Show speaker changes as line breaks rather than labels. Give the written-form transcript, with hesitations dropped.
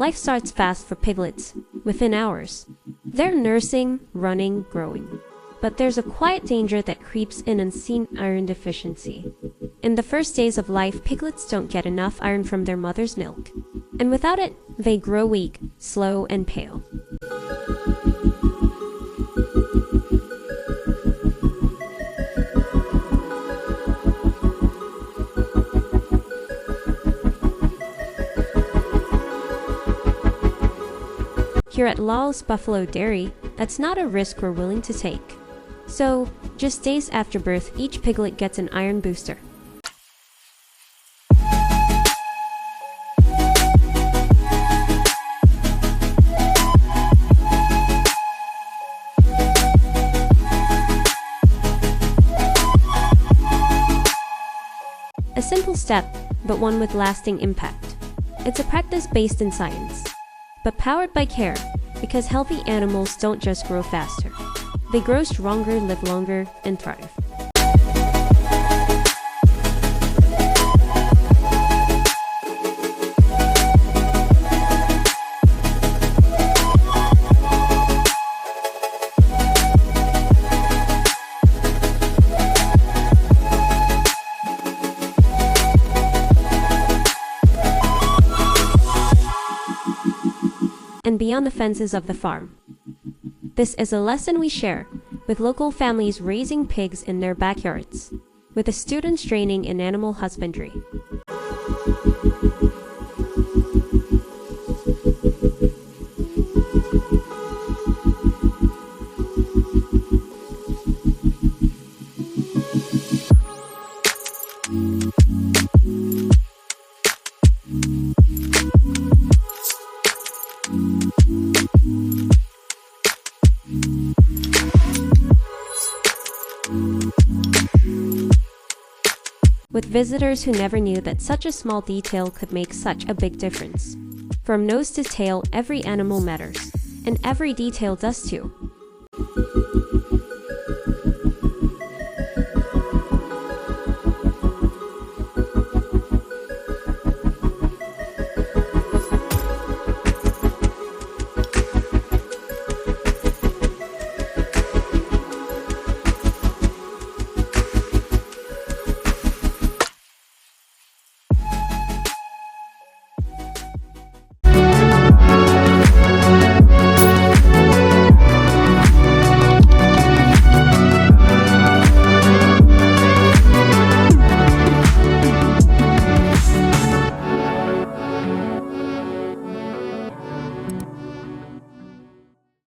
life starts fast for piglets, within hours. They're nursing, running, growing. But there's a quiet danger that creeps in unseen: iron deficiency. In the first days of life, piglets don't get enough iron from their mother's milk. And without it, they grow weak, slow, and pale. Here at Law's Buffalo Dairy, that's not a risk we're willing to take. So, just days after birth, each piglet gets an iron booster. A simple step, but one with lasting impact. It's a practice based in science, but powered by care, because healthy animals don't just grow faster. They grow stronger, live longer, and thrive. And beyond the fences of the farm. This is a lesson we share with local families raising pigs in their backyards, with the students training in animal husbandry. With visitors who never knew that such a small detail could make such a big difference. From nose to tail, every animal matters, and every detail does too.